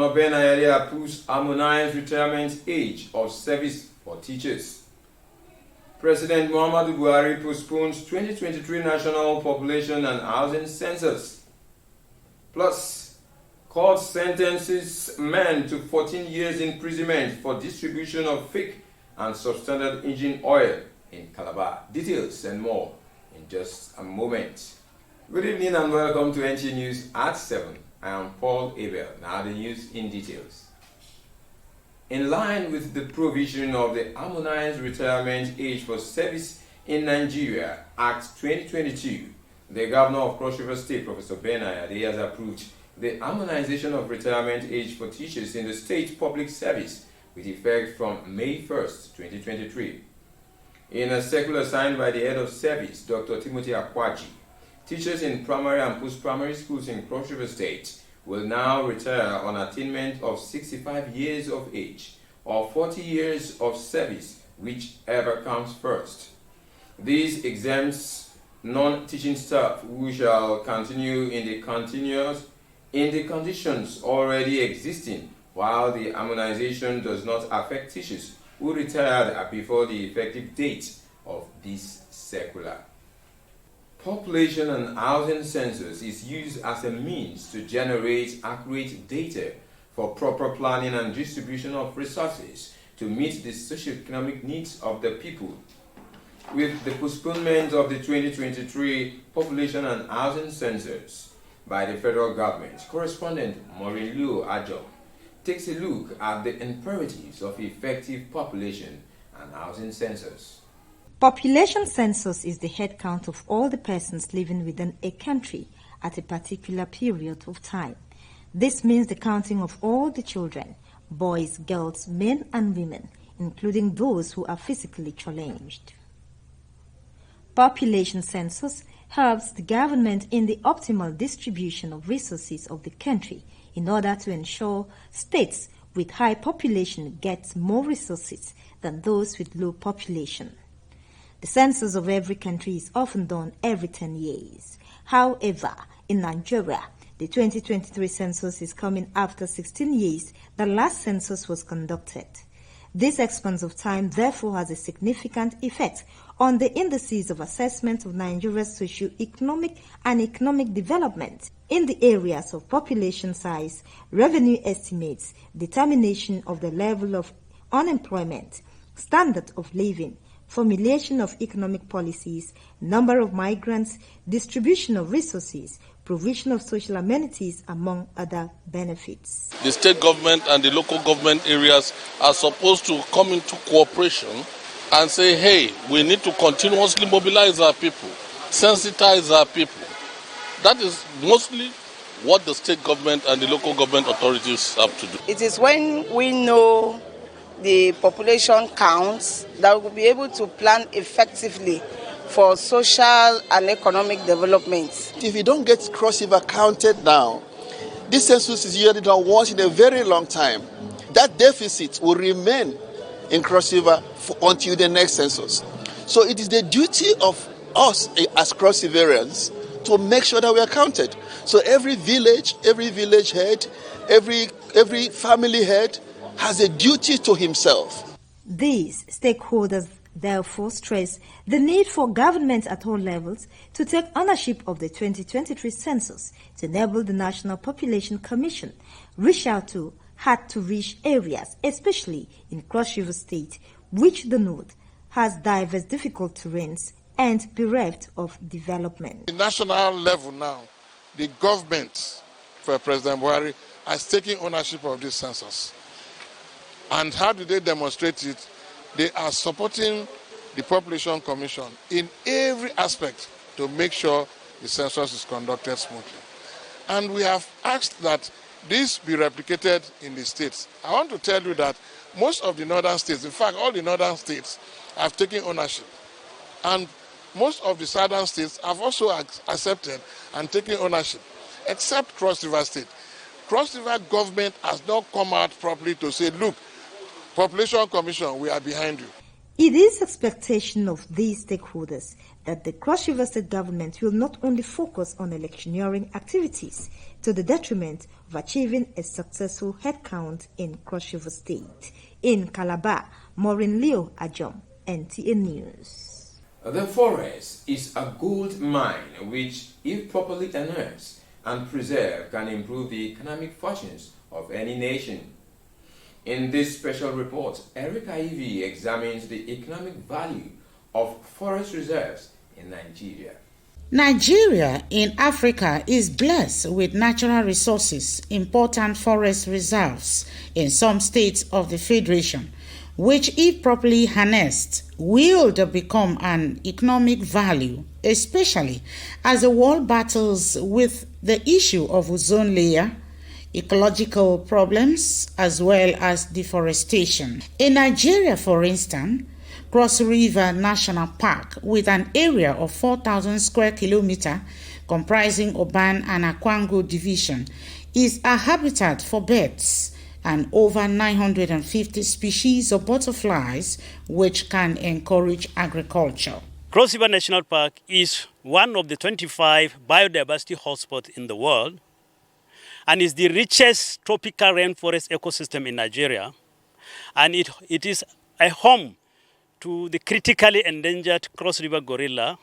Governor Ben Ayade approves harmonized retirement age of service for teachers. President Muhammadu Buhari postpones 2023 National Population and Housing Census. Plus, court sentences man to 14 years imprisonment for distribution of fake and substandard engine oil in Calabar. Details and more in just a moment. Good evening and welcome to NT News at 7. I am Paul Abel. Now the news in details. In line with the provision of the Harmonized Retirement Age for Service in Nigeria Act 2022, the Governor of Cross River State, Professor Ben Ayade, has approved the harmonization of retirement age for teachers in the state public service with effect from May 1st, 2023. In a circular signed by the head of service, Dr. Timothy Akwaji, teachers in primary and post-primary schools in Cross River State will now retire on attainment of 65 years of age or 40 years of service, whichever comes first. This exempts non-teaching staff who shall continue in the conditions already existing, while the harmonization does not affect teachers who retired before the effective date of this circular. Population and housing census is used as a means to generate accurate data for proper planning and distribution of resources to meet the socio-economic needs of the people. With the postponement of the 2023 population and housing census by the federal government, correspondent Maureen Luo Ajom takes a look at the imperatives of effective population and housing census. Population census is the head count of all the persons living within a country at a particular period of time. This means the counting of all the children, boys, girls, men and women, including those who are physically challenged. Population census helps the government in the optimal distribution of resources of the country in order to ensure states with high population get more resources than those with low population. The census of every country is often done every 10 years. However, in Nigeria, the 2023 census is coming after 16 years the last census was conducted. This expanse of time therefore has a significant effect on the indices of assessment of Nigeria's socio-economic and economic development in the areas of population size, revenue estimates, determination of the level of unemployment, standard of living, formulation of economic policies, number of migrants, distribution of resources, provision of social amenities, among other benefits. The state government and the local government areas are supposed to come into cooperation and say, hey, we need to continuously mobilize our people, sensitize our people. That is mostly what the state government and the local government authorities have to do. It is when we know the population counts that we will be able to plan effectively for social and economic development. If you don't get Cross River counted now, this census is usually done once in a very long time. That deficit will remain in Cross River until the next census. So it is the duty of us as Cross Riverians to make sure that we are counted. So every village head, every family head has a duty to himself. These stakeholders therefore stress the need for government at all levels to take ownership of the 2023 census to enable the National Population Commission reach out to hard-to-reach areas, especially in Cross River State, which the North has diverse difficult terrains and bereft of development. At the national level now, the government for President Buhari has taken ownership of this census. And how do they demonstrate it? They are supporting the Population Commission in every aspect to make sure the census is conducted smoothly. And we have asked that this be replicated in the states. I want to tell you that most of the northern states, in fact, all the northern states have taken ownership. And most of the southern states have also accepted and taken ownership, except Cross River State. Cross River government has not come out properly to say, look, Population Commission, we are behind you. It is expectation of these stakeholders that the Cross River State government will not only focus on electioneering activities to the detriment of achieving a successful headcount in Cross River State. In Calabar, Maureen Leo Ajom, NTA News. The forest is a gold mine which, if properly unearthed and preserved, can improve the economic fortunes of any nation. In this special report, Erica Ivy examines the economic value of forest reserves in Nigeria. Nigeria in Africa is blessed with natural resources, important forest reserves in some states of the Federation, which, if properly harnessed, will become an economic value, especially as the world battles with the issue of ozone layer, ecological problems, as well as deforestation. In Nigeria, for instance, Cross River National Park, with an area of 4,000 square kilometers comprising Oban and Akwango Division, is a habitat for birds and over 950 species of butterflies, which can encourage agriculture. Cross River National Park is one of the 25 biodiversity hotspots in the world and is the richest tropical rainforest ecosystem in Nigeria, and it is a home to the critically endangered Cross River gorilla.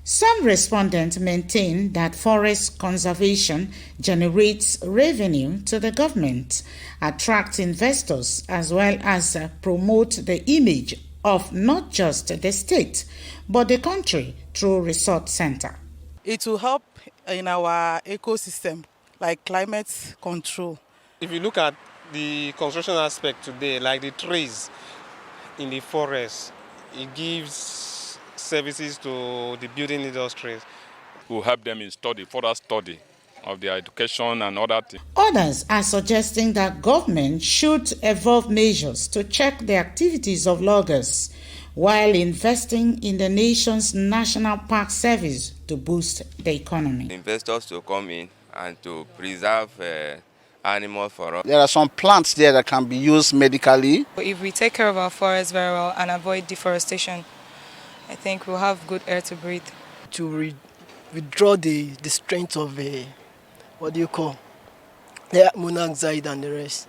Some respondents maintain that forest conservation generates revenue to the government, attracts investors, as well as promote the image of not just the state, but the country through resource center. It will help in our ecosystem, like climate control. If you look at the construction aspect today, like the trees in the forest, it gives services to the building industries. We'll help them in further study of their education and other things. Others are suggesting that government should evolve measures to check the activities of loggers while investing in the nation's national park service to boost the economy. Investors to come in and to preserve animals for us. There are some plants there that can be used medically. If we take care of our forests very well and avoid deforestation, I think we'll have good air to breathe. To withdraw the strength of the monoxide and the rest,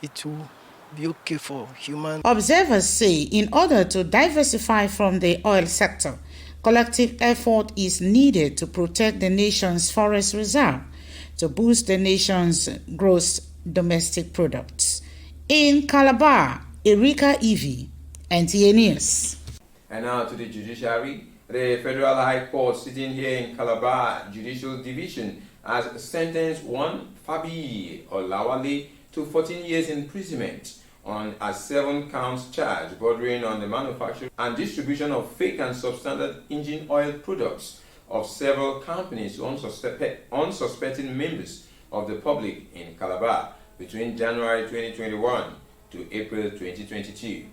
it will be okay for human. Observers say in order to diversify from the oil sector, collective effort is needed to protect the nation's forest reserve to boost the nation's gross domestic products. In Calabar, Erica Ivy, NTA News. And now to the judiciary. The Federal High Court sitting here in Calabar Judicial Division has sentenced one Fabi Olawale to 14 years imprisonment on a 7-count charge bordering on the manufacture and distribution of fake and substandard engine oil products of several companies to unsuspecting members of the public in Calabar between January 2021 to April 2022.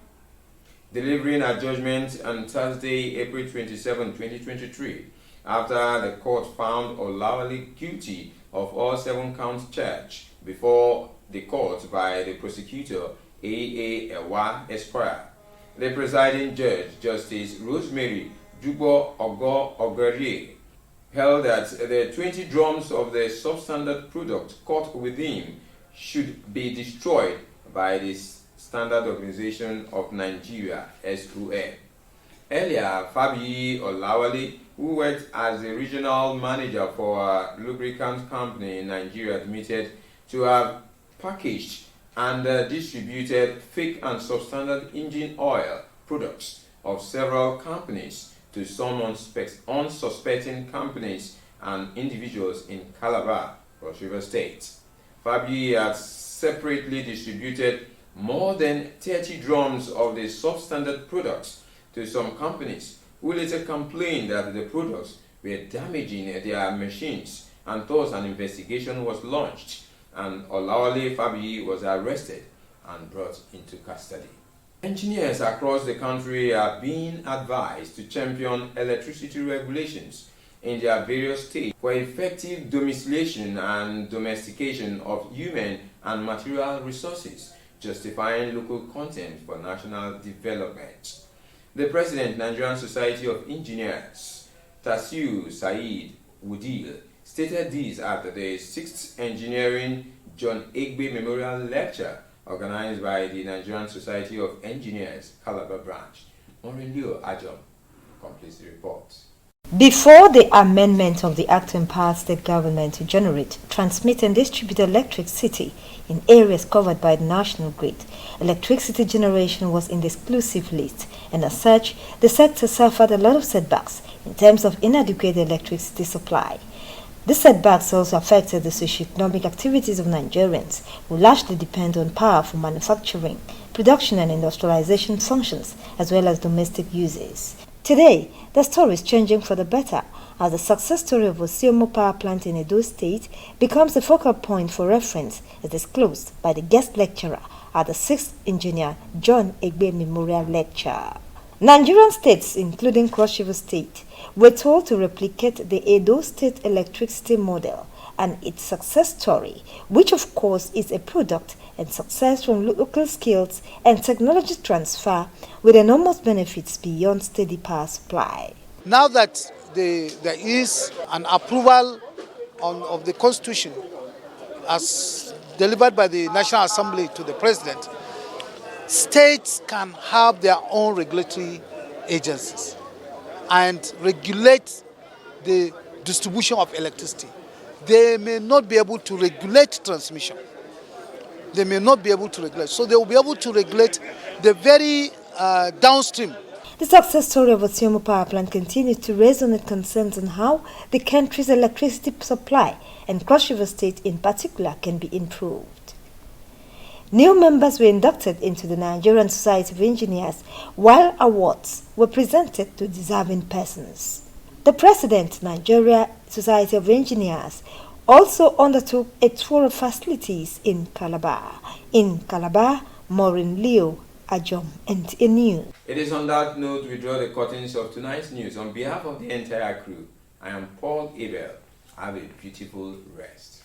Delivering a judgment on Thursday, April 27, 2023, after the court found Olawale guilty of all 7-count charge before the court by the prosecutor A.A. Ewa Esquire. The presiding judge, Justice Rosemary Jubo Ogorie, held that the 20 drums of the substandard product caught with him should be destroyed by the Standard Organization of Nigeria, SON. Earlier, Fabi Olawale, who worked as the regional manager for a lubricant company in Nigeria, admitted to have packaged and distributed fake and substandard engine oil products of several companies to some unsuspecting companies and individuals in Calabar, Cross River State. Fabi had separately distributed more than 30 drums of the substandard products to some companies who later complained that the products were damaging their machines, and thus an investigation was launched and Olawale Fabi was arrested and brought into custody. Engineers across the country are being advised to champion electricity regulations in their various states for effective domiciliation and domestication of human and material resources justifying local content for national development. The President, Nigerian Society of Engineers, Tasiu Said Wudil, stated this at the 6th Engineering John Egbe Memorial Lecture organized by the Nigerian Society of Engineers, Calabar branch. Nta Calabar completes the report. Before the amendment of the Act empowers state government to generate, transmit and distribute electricity in areas covered by the national grid, electricity generation was in the exclusive list, and as such, the sector suffered a lot of setbacks in terms of inadequate electricity supply. These setbacks also affected the socio-economic activities of Nigerians, who largely depend on power for manufacturing, production and industrialization functions, as well as domestic uses. Today, the story is changing for the better, as the success story of Osiomo Power Plant in Edo State becomes a focal point for reference, as disclosed by the guest lecturer at the 6th Engineer John Egbe Memorial Lecture. Nigerian states, including Cross River State, were told to replicate the Edo State electricity model and its success story, which of course is a product and success from local skills and technology transfer with enormous benefits beyond steady power supply. Now that there is an approval of the Constitution as delivered by the National Assembly to the President, states can have their own regulatory agencies and regulate the distribution of electricity. They may not be able to regulate transmission. They may not be able to regulate. So they will be able to regulate the very downstream. The success story of Osiomo Power Plant continues to resonate concerns on how the country's electricity supply and Cross River State in particular can be improved. New members were inducted into the Nigerian Society of Engineers, while awards were presented to deserving persons. The President, Nigeria Society of Engineers, also undertook a tour of facilities in Calabar. In Calabar, Maureen Leo, Ajom, and Enu. It is on that note we draw the curtains of tonight's news. On behalf of the entire crew, I am Paul Abel. Have a beautiful rest.